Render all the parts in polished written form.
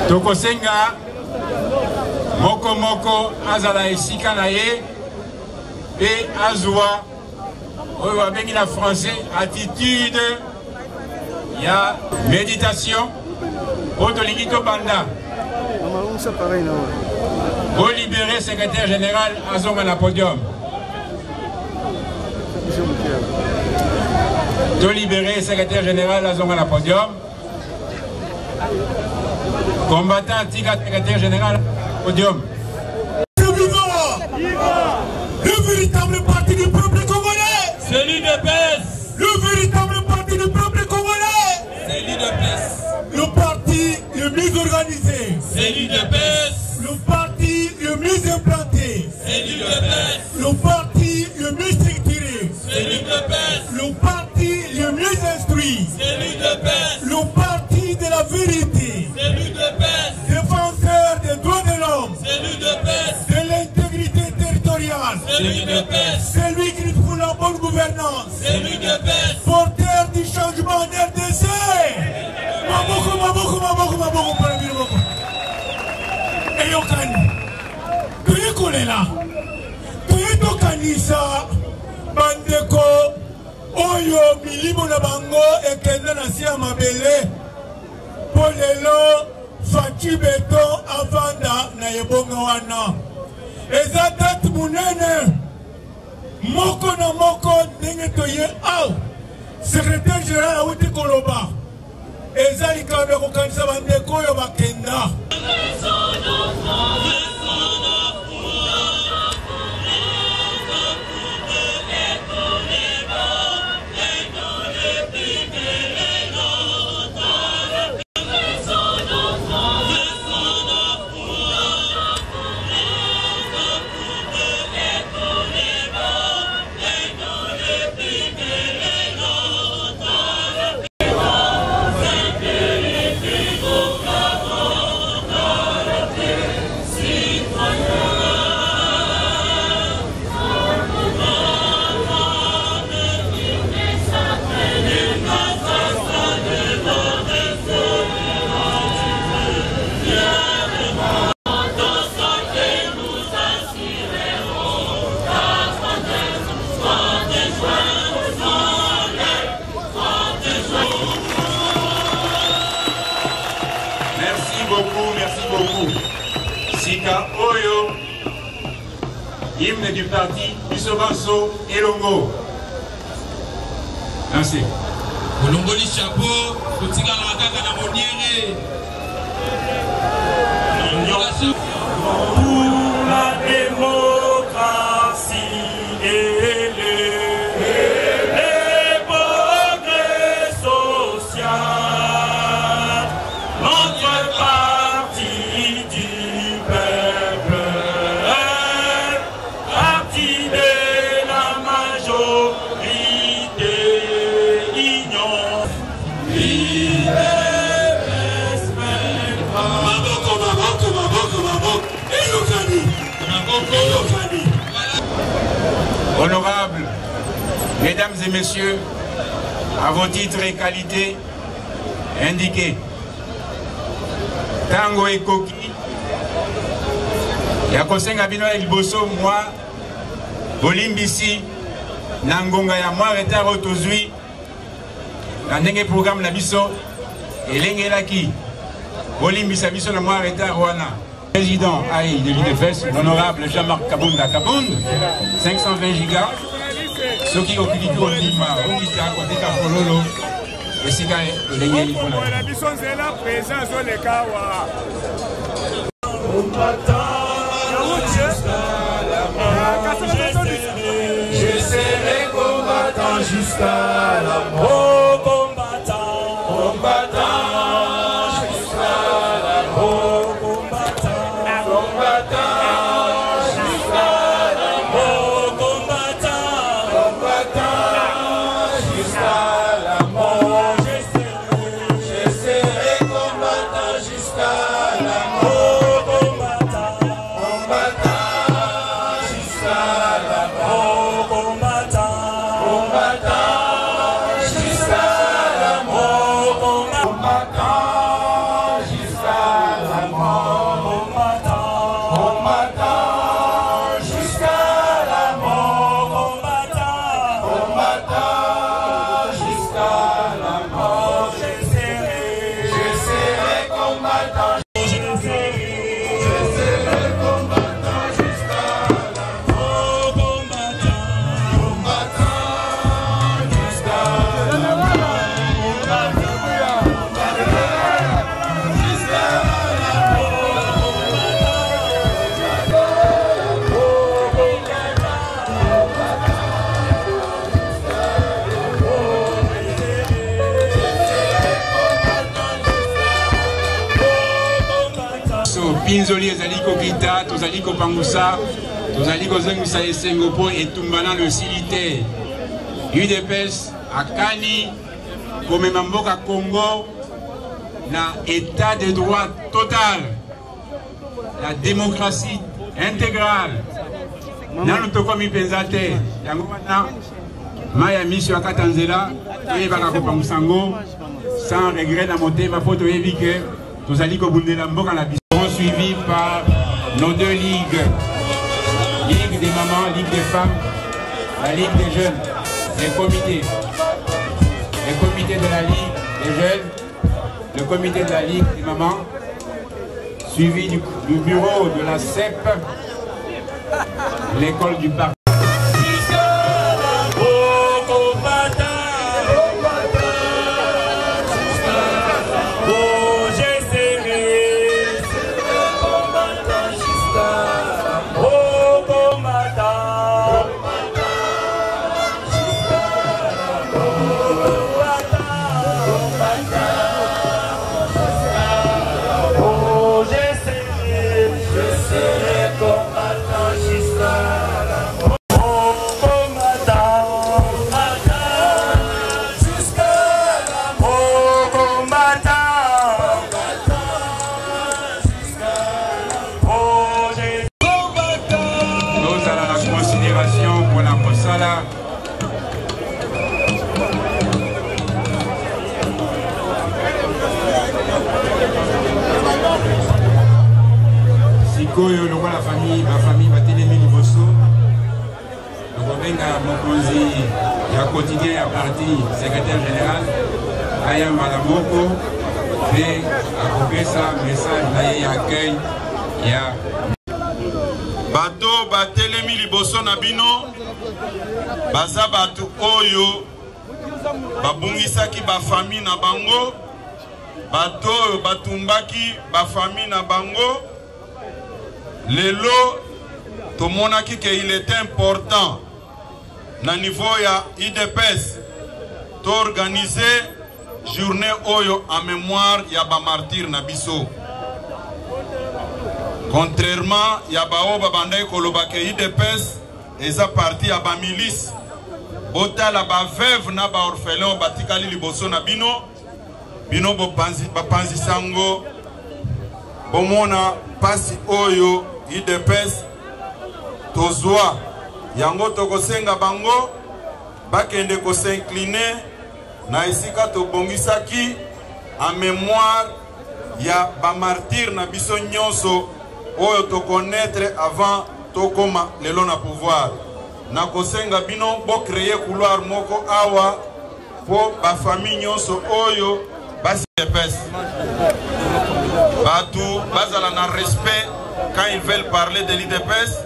Tokosenga moko moko azala esika na ye et azwa oyo babengi na français attitude ya méditation oyo tolingi tobanda olibere secrétaire général azonga na podium tolibere secrétaire général azonga na podium combattant tika secrétaire général podium. Le véritable parti du peuple congolais, c'est l'UDPS. Le véritable parti du peuple congolais, c'est l'UDPS. Le parti le mieux organisé, c'est l'UDPS. Le parti le mieux implanté, c'est l'UDPS. Le parti le mieux structuré, c'est l'UDPS. Le parti le mieux instruit, c'est l'UDPS. Le parti de la vérité, c'est l'UDPS. Défenseur des droits de l'homme, c'est l'UDPS. De l'intégrité territoriale, c'est l'UDPS. C'est lui qui nous trouve la bonne gouvernance, c'est l'UDPS. Porteur du changement en RDC. Maboko, maboko, maboko, maboko, maboko. Et Yokani, tu es collé là. Tu es Tokanisa, Bandeko, Oyo milimo na bango ekende na siya mabele. Polelo Fati Beton avanda na yebonga wana. Eza date munene. Moko na moko ndenge toye au. Secrétaire général awuti koloba. Eza likambe kokanisa bandeko oyo bakenda. Merci beaucoup. Sika Oyo, hymne du parti Bisobanso Elongo. Merci. Olongoli chapeau, Kotika la kaka na moniere. Pour la démocratie et le progrès social, notre parti du peuple, parti de la majorité, union, Honorables, mesdames et messieurs, à vos titres et qualités indiqués, Tango et Koki, Yakosenga Bino El Bosso, moi, Bolimbisi, Nangonga ya moi, Retaro Tozui, Nandenge programme la Bisso, et Lengelaki, Bolimbisa Bisso, la moi, Retaro Wana. Président Aïe de l'UDPS, l'honorable Jean-Marc Kabunda Kabound, 520 gigas, ceux qui occupent tout le Lima, Okita, Koteka Pololo, et Sika et Lengue Lipona. Je serai combattant jusqu'à la mort. Combattant jusqu'à la mort. Pinzoli ezali kokita, tozali kopangusa, tozali kozongisa esengo po etumbana le silite. UDPS akani komema mboka Congo na état de droit total, la démocratie intégrale. Nanu tokomi penzate yango wana maya mission akatanzela toyebaka kopangusango sans regret na motema po toyebi ke tozali kobundela mboka na biso. Suivi par nos deux ligues, Ligue des mamans, Ligue des femmes, la Ligue des jeunes, les comités. le comité de la Ligue des jeunes, le comité de la Ligue des mamans, suivi du bureau de la CEP, l'école du parc. Sikoyo lokola la famille, ma famille Batelemi Liboso. Donc on venga mokonzi ya quotidien ya parti secrétaire général Aya Malamoko fait akopesa message na ye accueil ya bato Batelemi Liboso na bino baza bato oyo babungisaki ba famille na bango bato oyo batumbaki ba famille na bango. Lelo tomonaki que il était important na niveau ya IDPS d'organiser journée oyo en mémoire ya ba martyr na biso. Contrairement ya bao babandai koloba ke IDPS eza parti ya ba milice botala ba veuve na ba orphelin batikali liboso na bino bino bapanzi sango bomona pasi oyo IDPS tozwa yango tokosenga bango bakende ko s'incliner na esika tobongisaki en mémoire ya ba martyr na biso nyonso oyo to connaître avant tokoma lelo na pouvoir na kosenga bino bo créer couloir moko awa po ba famille nyonso oyo basi IDPS batu bazala na respect. Quand ils veulent parler de l'IDPS,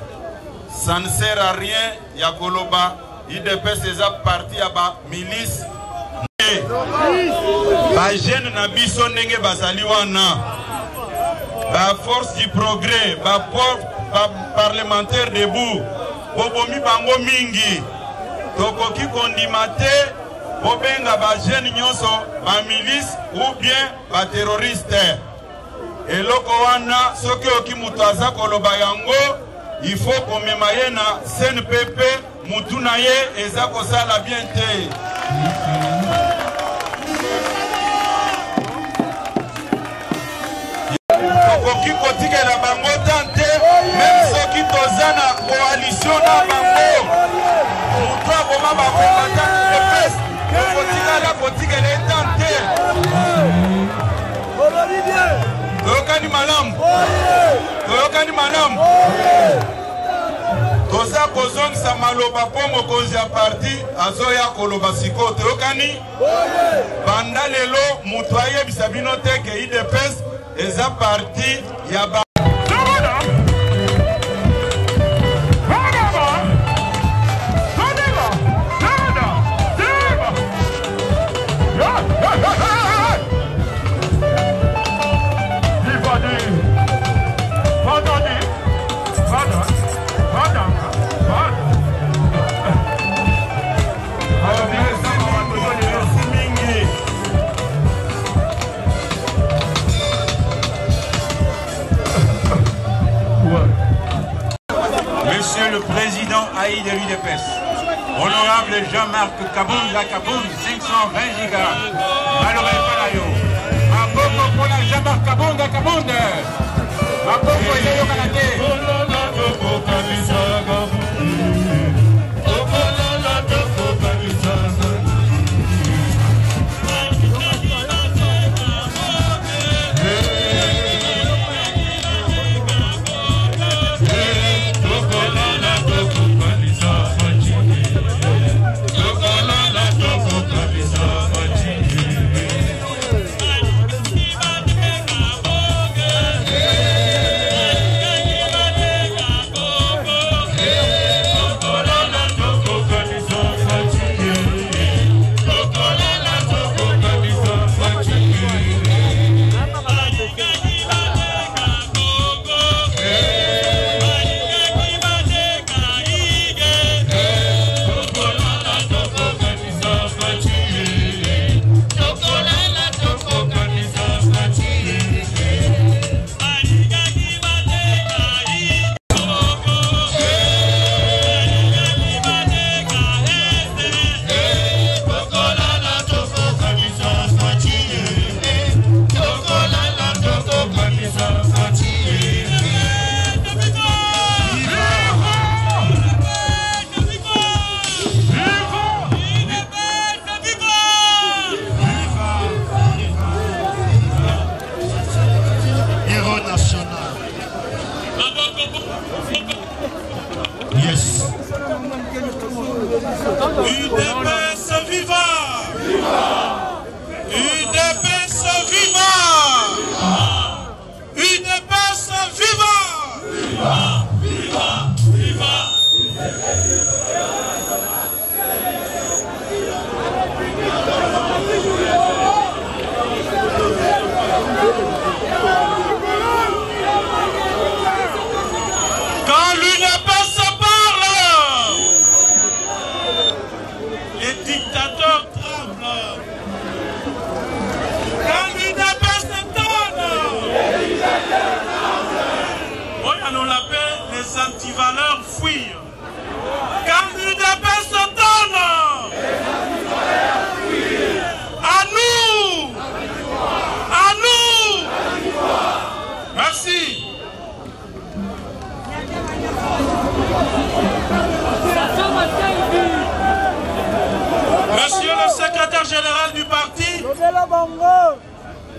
ça ne sert à rien. Yakoloba, l'IDPS est parti à la milice. Les jeunes n'abisso n'enge basaliwana. La force du progrès, la parlementaire debout. Bobomi bango mingi. Tokoki kondimate. Bobenga ba jeunes nyonso, ba milice ou bien ba terroriste. Et loko wana soki oki mutu aza koloba yango il faut komemaye na CNPP mutu na ye eza kosala bien te. Tokoki kotikela bango tante même soki toza na coalition na bango mutu akoma bakomata IDPS tokotikala kotikela tante. Toyokani malamu. Toyokani malamu. Toza kozongisa maloba po mokonzi ya parti azoya koloba siko. Toyokani. Banda lelo mutu ayebisa bino te ke IDPS eza parti ya ba Monsieur le Président Haï de l'UDPS, Honorable Jean-Marc Kabunda Kaboun, 520 gigas, Maloré Palayo, Maboko pour la Jean-Marc Kabunda Kabounda, Maboko et Léo Kanate.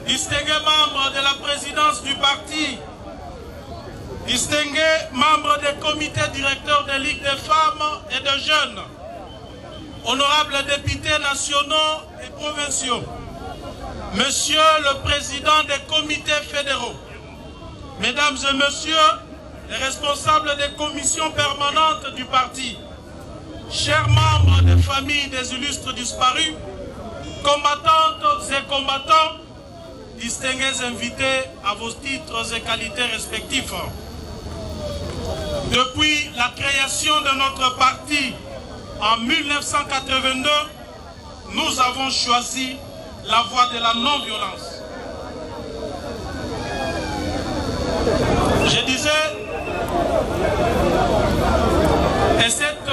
distingués membres de la présidence du parti, distingués membres des comités directeurs des ligues des femmes et de jeunes, honorables députés nationaux et provinciaux, Monsieur le Président des comités fédéraux, Mesdames et Messieurs les responsables des commissions permanentes du parti, chers membres des familles des illustres disparus, combattantes et combattants, distingués invités à vos titres et qualités respectifs. Depuis la création de notre parti en 1982, nous avons choisi la voie de la non-violence. Je disais, et cette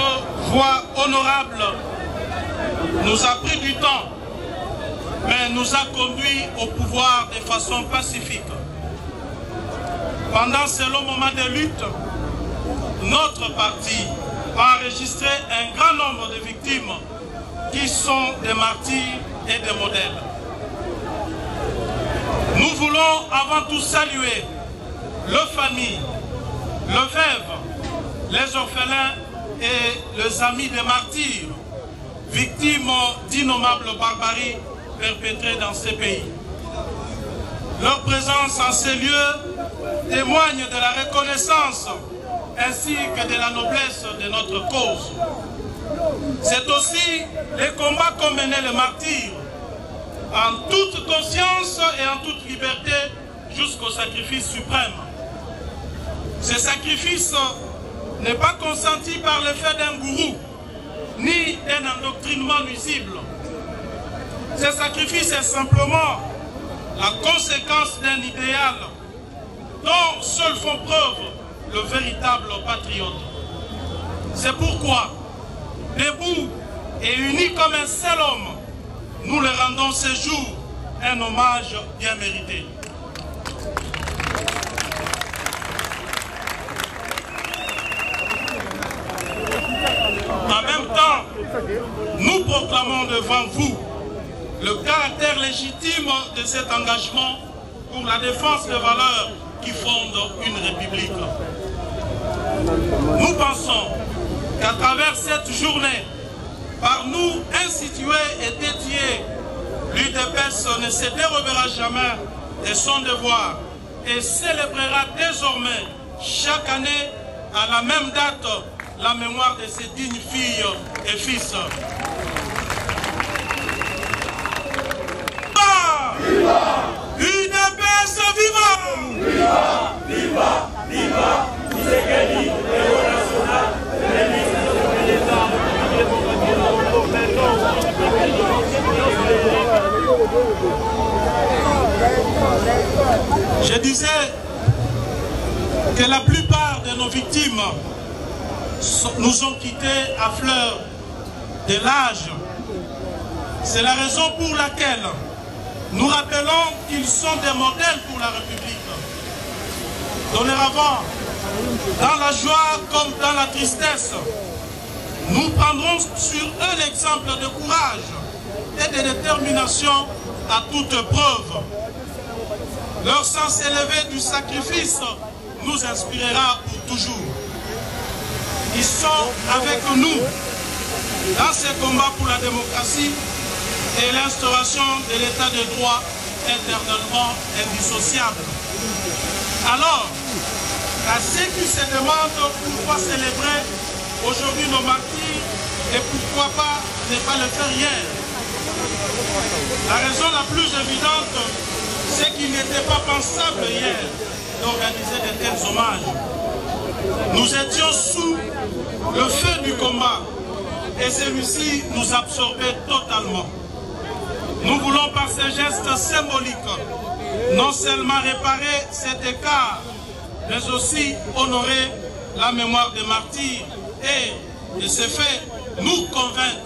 voie honorable nous a pris du temps, mais nous a conduit au pouvoir de façon pacifique. Pendant ce long moment de lutte, notre parti a enregistré un grand nombre de victimes qui sont des martyrs et des modèles. Nous voulons avant tout saluer leurs familles, leurs veuves, les orphelins et les amis des martyrs, victimes d'innommables barbaries perpétrées dans ces pays. Leur présence en ces lieux témoigne de la reconnaissance ainsi que de la noblesse de notre cause. C'est aussi les combats qu'ont menés les martyrs, en toute conscience et en toute liberté, jusqu'au sacrifice suprême. Ce sacrifice n'est pas consenti par l'effet d'un gourou, ni d'un endoctrinement nuisible. Ce sacrifice est simplement la conséquence d'un idéal dont seuls font preuve le véritable patriote. C'est pourquoi, debout et unis comme un seul homme, nous leur rendons ce jour un hommage bien mérité. En même temps, nous proclamons devant vous le caractère légitime de cet engagement pour la défense des valeurs qui fondent une république. Nous pensons qu'à travers cette journée, par nous instituée et dédiée, l'UDPS ne se dérobera jamais de son devoir et célébrera désormais chaque année à la même date la mémoire de ses dignes filles et fils. Viva! UDPS viva! Viva! Viva! Viva! Tshisekedi, héros national, Je disais que la plupart de nos victimes nous ont quittés à fleur de l'âge. C'est la raison pour laquelle nous rappelons qu'ils sont des modèles pour la République. Dorénavant, dans la joie comme dans la tristesse, nous prendrons sur eux l'exemple de courage et de détermination à toute preuve. Leur sens élevé du sacrifice nous inspirera pour toujours. Ils sont avec nous dans ces combats pour la démocratie et l'instauration de l'état de droit éternellement indissociable. Alors, à ceux qui se demandent pourquoi célébrer aujourd'hui nos martyrs et pourquoi pas ne pas le faire hier, la raison la plus évidente, c'est qu'il n'était pas pensable hier d'organiser de tels hommages. Nous étions sous le feu du combat et celui-ci nous absorbait totalement. Nous voulons par ces gestes symboliques non seulement réparer cet écart, mais aussi honorer la mémoire des martyrs et, de ce fait, nous convaincre,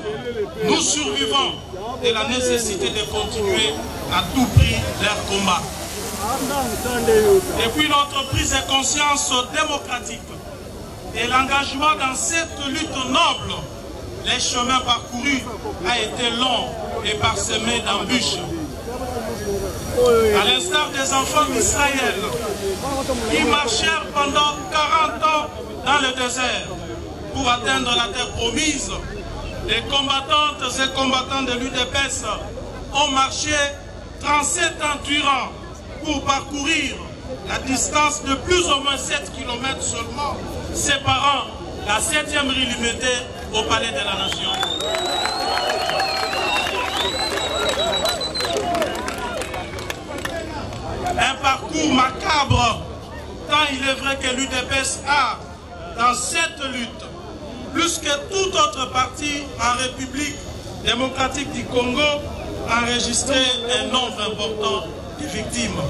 nous survivants, de la nécessité de continuer à tout prix leur combat. Depuis notre prise de conscience démocratique et l'engagement dans cette lutte noble, les chemins parcourus ont été longs et parsemés d'embûches. à l'instar des enfants d'Israël, qui marchèrent pendant 40 ans dans le désert pour atteindre la terre promise. Les combattantes et combattants de l'UDPS ont marché 37 ans durant pour parcourir la distance de plus ou moins 7 km seulement, séparant la 7e rue limitée au Palais de la Nation. Un parcours macabre, tant il est vrai que l'UDPS a, dans cette lutte, plus que tout autre parti en République démocratique du Congo, enregistré un nombre important de victimes.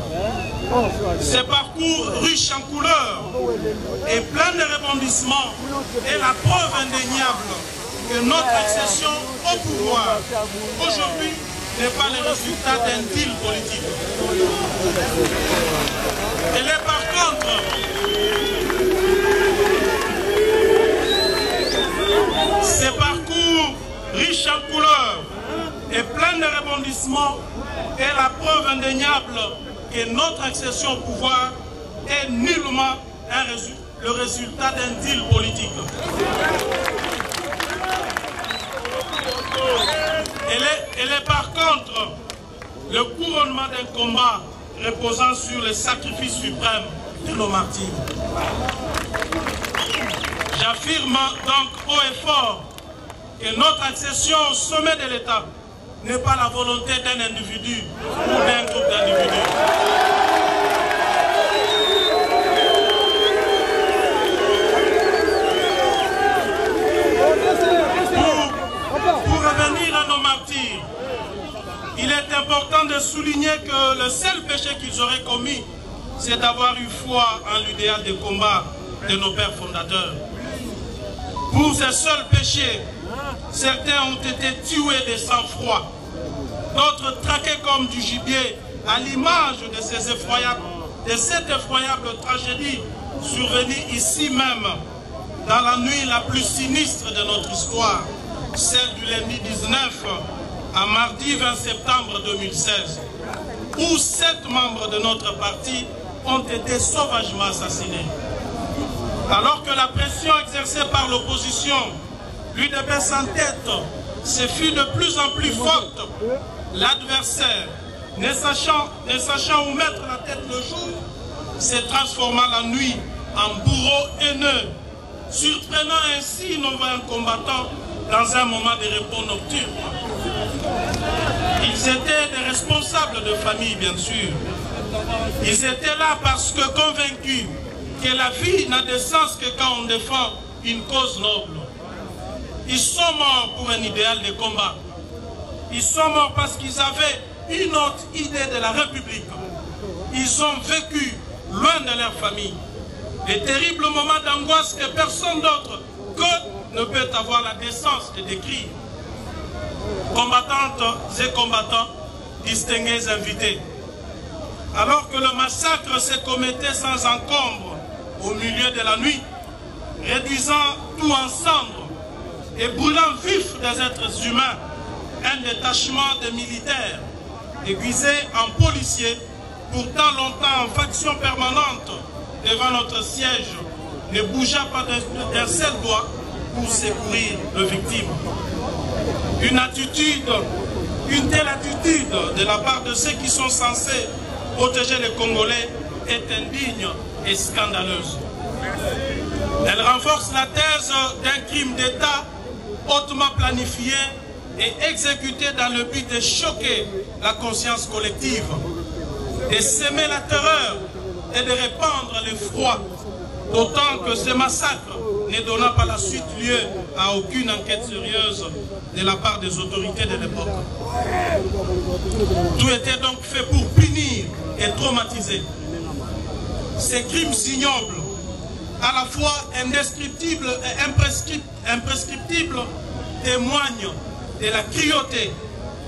Ce parcours riche en couleurs et plein de rebondissements est la preuve indéniable que notre accession au pouvoir aujourd'hui n'est pas le résultat d'un deal politique. Elle est par contre ce parcours riche en couleurs et plein de rebondissements est la preuve indéniable que notre accession au pouvoir est nullement le résultat d'un deal politique. Elle est par contre le couronnement d'un combat reposant sur le sacrifice suprême de nos martyrs. J'affirme donc haut et fort que notre accession au sommet de l'État n'est pas la volonté d'un individu ou d'un groupe d'individus. Pour revenir à nos martyrs, il est important de souligner que le seul péché qu'ils auraient commis, c'est d'avoir eu foi en l'idéal de combat de nos pères fondateurs. Pour ce seul péché, certains ont été tués de sang-froid, d'autres traqués comme du gibier, à l'image de cette effroyable tragédie survenue ici même, dans la nuit la plus sinistre de notre histoire, celle du lundi 19 à mardi 20 septembre 2016, où 7 membres de notre parti ont été sauvagement assassinés. Alors que la pression exercée par l'opposition, l'UDPS en tête, se fut de plus en plus forte, l'adversaire, ne sachant où mettre la tête le jour, se transforma la nuit en bourreau haineux, surprenant ainsi nos vaillants combattants dans un moment de repos nocturne. Ils étaient des responsables de famille, bien sûr. Ils étaient là parce que convaincus que la vie n'a de sens que quand on défend une cause noble. Ils sont morts pour un idéal de combat. Ils sont morts parce qu'ils avaient une autre idée de la République. Ils ont vécu loin de leur famille des terribles moments d'angoisse que personne d'autre que ne peut avoir la décence de décrire. Combattantes et combattants, distingués invités. Alors que le massacre se commettait sans encombre au milieu de la nuit, réduisant tout en cendres et brûlant vif des êtres humains, un détachement de militaires déguisés en policiers, pourtant longtemps en faction permanente devant notre siège, ne bougea pas d'un seul doigt pour secourir les victimes. Une telle attitude de la part de ceux qui sont censés protéger les Congolais est indigne et scandaleuse. Elle renforce la thèse d'un crime d'État hautement planifié et exécuté dans le but de choquer la conscience collective, de semer la terreur et de répandre l'effroi, d'autant que ce massacre ne donna pas la suite lieu à aucune enquête sérieuse de la part des autorités de l'époque. Tout était donc fait pour punir et traumatiser. Ces crimes ignobles, à la fois indescriptibles et imprescriptibles, témoignent de la cruauté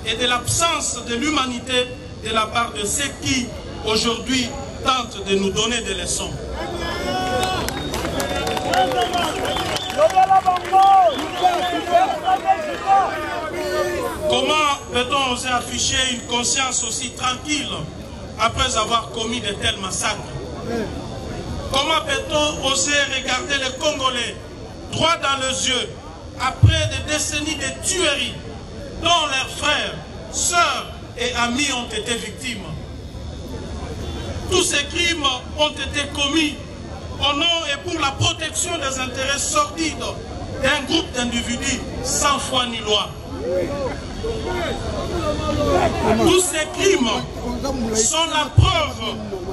et de l'absence de l'humanité de la part de ceux qui, aujourd'hui, tentent de nous donner des leçons. Comment peut-on oser afficher une conscience aussi tranquille après avoir commis de tels massacres? Comment peut-on oser regarder les Congolais droit dans les yeux après des décennies de tueries dont leurs frères, sœurs et amis ont été victimes? Tous ces crimes ont été commis au nom et pour la protection des intérêts sordides d'un groupe d'individus sans foi ni loi. Tous ces crimes sont la preuve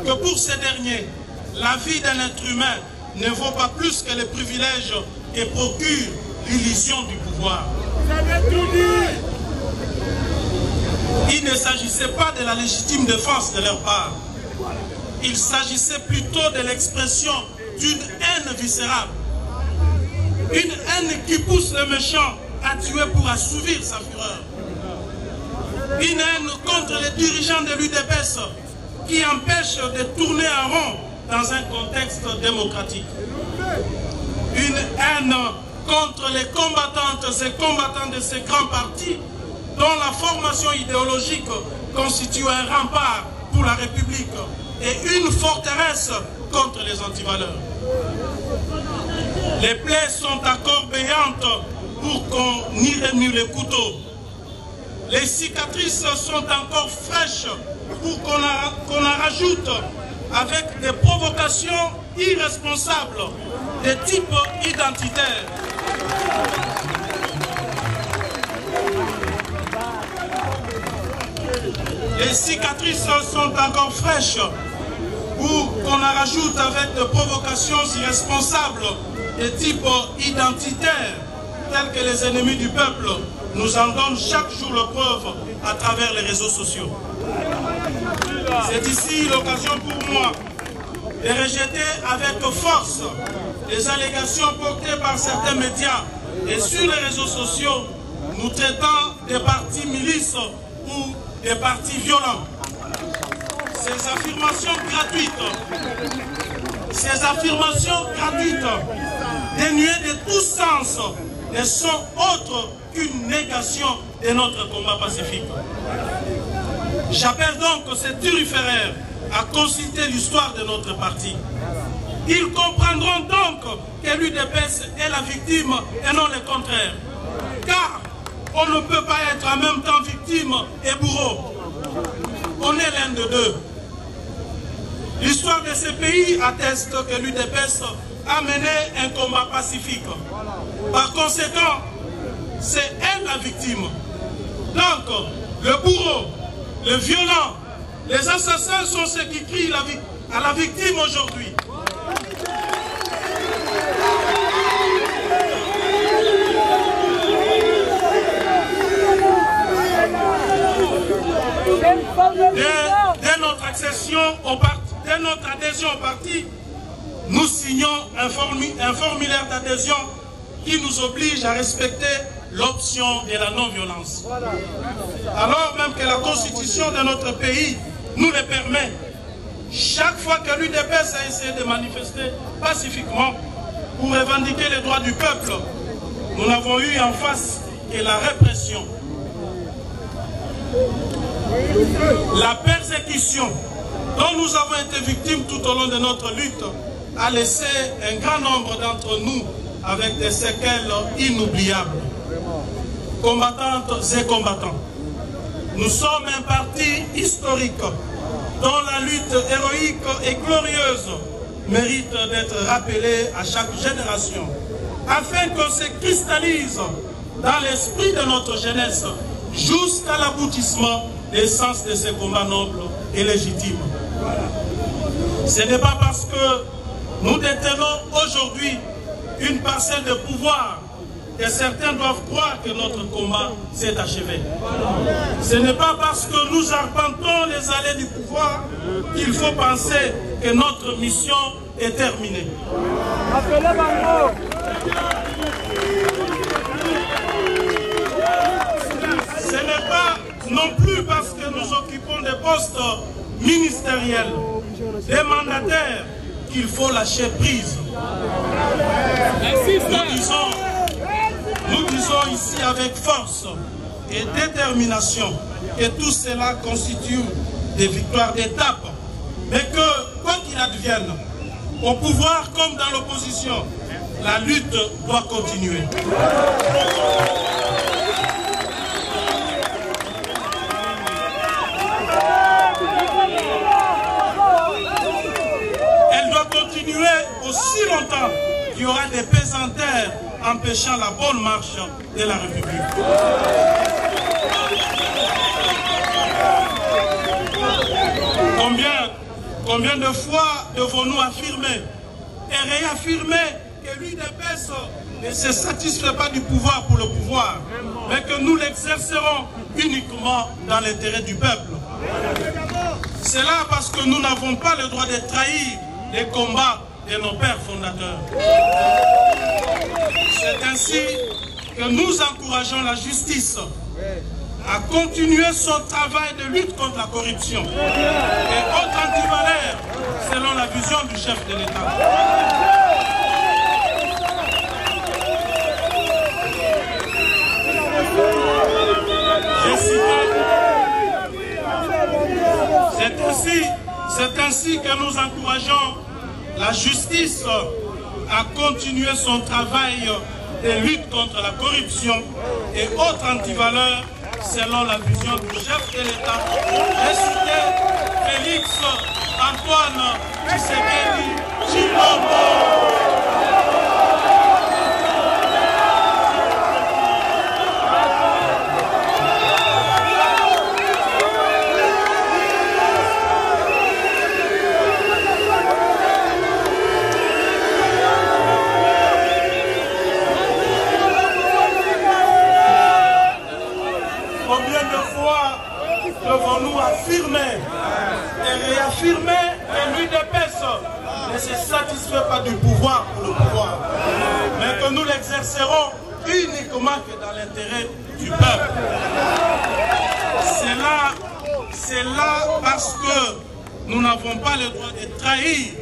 que pour ces derniers, la vie d'un être humain ne vaut pas plus que les privilèges que procure l'illusion du pouvoir. Il ne s'agissait pas de la légitime défense de leur part. Il s'agissait plutôt de l'expression d'une haine viscérale. Une haine qui pousse le méchant à tuer pour assouvir sa fureur. Une haine contre les dirigeants de l'UDPS qui empêche de tourner en rond dans un contexte démocratique. Une haine contre les combattantes et combattants de ces grands partis dont la formation idéologique constitue un rempart pour la République et une forteresse contre les antivaleurs. Les plaies sont encore béantes pour qu'on y remue les couteaux. Les cicatrices sont encore fraîches pour qu'on en rajoute avec des provocations irresponsables de type identitaire. Les cicatrices sont encore fraîches pour qu'on en rajoute avec des provocations irresponsables de type identitaire, telles que les ennemis du peuple nous en donnent chaque jour la preuve à travers les réseaux sociaux. C'est ici l'occasion pour moi de rejeter avec force les allégations portées par certains médias et sur les réseaux sociaux nous traitant des partis milices ou des partis violents. Ces affirmations gratuites, dénuées de tout sens, ne sont autres qu'une négation de notre combat pacifique. J'appelle donc ces turiféraires à consulter l'histoire de notre parti. Ils comprendront donc que l'UDPS est la victime et non le contraire. Car on ne peut pas être en même temps victime et bourreau. On est l'un de deux. L'histoire de ce pays atteste que l'UDPS a mené un combat pacifique. Par conséquent, c'est elle la victime. Donc, le bourreau, le violent, les assassins sont ceux qui crient à la victime aujourd'hui. Dès notre accession au parti, dès notre adhésion au parti, nous signons un formulaire d'adhésion qui nous oblige à respecter l'option de la non-violence. Alors même que la constitution de notre pays nous le permet, chaque fois que l'UDPS a essayé de manifester pacifiquement pour revendiquer les droits du peuple, nous n'avons eu en face que la répression. La persécution dont nous avons été victimes tout au long de notre lutte a laissé un grand nombre d'entre nous avec des séquelles inoubliables. Combattantes et combattants, nous sommes un parti historique dont la lutte héroïque et glorieuse mérite d'être rappelée à chaque génération afin qu'on se cristallise dans l'esprit de notre jeunesse jusqu'à l'aboutissement des sens de ces combats nobles et légitimes. Ce n'est pas parce que nous détenons aujourd'hui une parcelle de pouvoir que certains doivent croire que notre combat s'est achevé. Ce n'est pas parce que nous arpentons les allées du pouvoir qu'il faut penser que notre mission est terminée. Ce n'est pas non plus parce que nous occupons des postes ministériels, des mandataires, qu'il faut lâcher prise. Nous disons ici avec force et détermination que tout cela constitue des victoires d'étape, mais que, quoi qu'il advienne, au pouvoir comme dans l'opposition, la lutte doit continuer. Elle doit continuer aussi longtemps qu'il y aura des pesanteurs empêchant la bonne marche de la République. Combien de fois devons-nous affirmer et réaffirmer que l'UDPS ne se satisfait pas du pouvoir pour le pouvoir, mais que nous l'exercerons uniquement dans l'intérêt du peuple. C'est là parce que nous n'avons pas le droit de trahir les combats de nos pères fondateurs. C'est ainsi que nous encourageons la justice à continuer son travail de lutte contre la corruption et autres antivaleurs selon la vision du chef de l'État. C'est ainsi que nous encourageons la justice à continuer son travail de lutte contre la corruption et autres antivaleurs selon la vision du chef de l'État. J'ai cité Félix Antoine Tshisekedi Tshilombo. Devons-nous affirmer et réaffirmer que l'UDPS ne se satisfait pas du pouvoir pour le pouvoir, mais que nous l'exercerons uniquement que dans l'intérêt du peuple. C'est là parce que nous n'avons pas le droit de trahir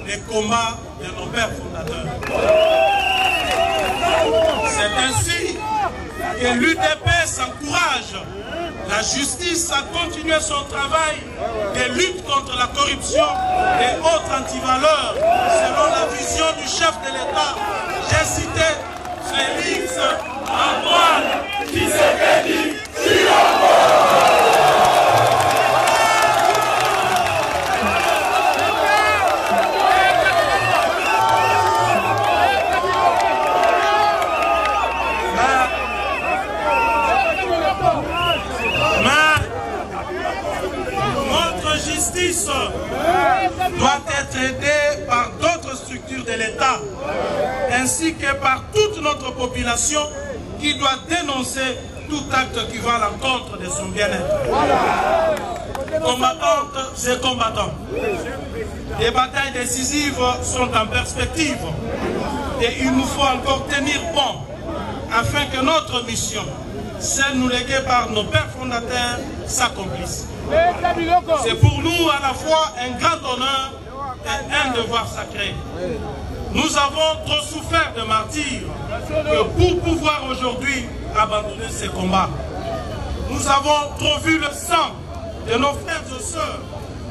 les combats de nos pères fondateurs. C'est ainsi que l'UDPS encourage la justice a continué son travail de lutte contre la corruption et autres antivaleurs selon la vision du chef de l'État. J'ai cité Félix Antoine Tshisekedi Tshilombo. Doit être aidée par d'autres structures de l'État, ainsi que par toute notre population qui doit dénoncer tout acte qui va à l'encontre de son bien-être. Combattantes et combattants, des batailles décisives sont en perspective et il nous faut encore tenir bon afin que notre mission, celle nous léguée par nos pères fondateurs, s'accomplisse. C'est pour nous à la fois un grand honneur et un devoir sacré. Nous avons trop souffert de martyrs que pour pouvoir aujourd'hui abandonner ces combats. Nous avons trop vu le sang de nos frères et sœurs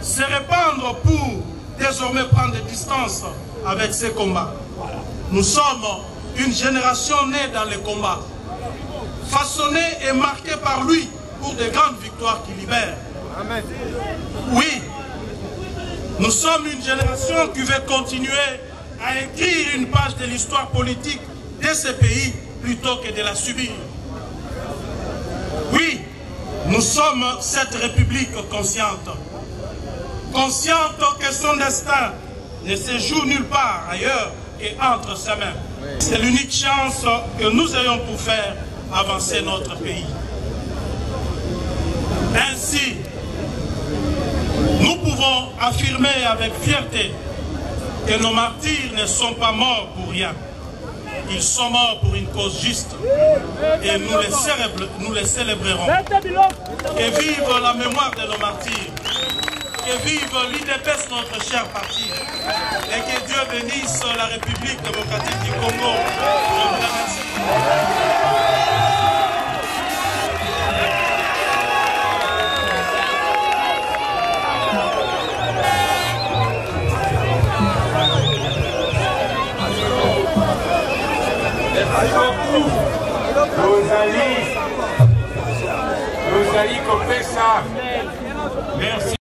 se répandre pour désormais prendre des distances avec ces combats. Nous sommes une génération née dans les combats, façonnée et marquée par lui pour de grandes victoires qui libèrent. Amen. Oui, nous sommes une génération qui veut continuer à écrire une page de l'histoire politique de ce pays plutôt que de la subir. Oui, nous sommes cette République consciente. Consciente que son destin ne se joue nulle part ailleurs qu'entre ses mains. C'est l'unique chance que nous ayons pour faire avancer notre pays. Ainsi, nous pouvons affirmer avec fierté que nos martyrs ne sont pas morts pour rien. Ils sont morts pour une cause juste. Et nous les célébrerons. Que vive la mémoire de nos martyrs. Que vive l'UDPS, notre cher parti. Et que Dieu bénisse la République démocratique du Congo. Je vous remercie. Rosalie Kopesa. Merci.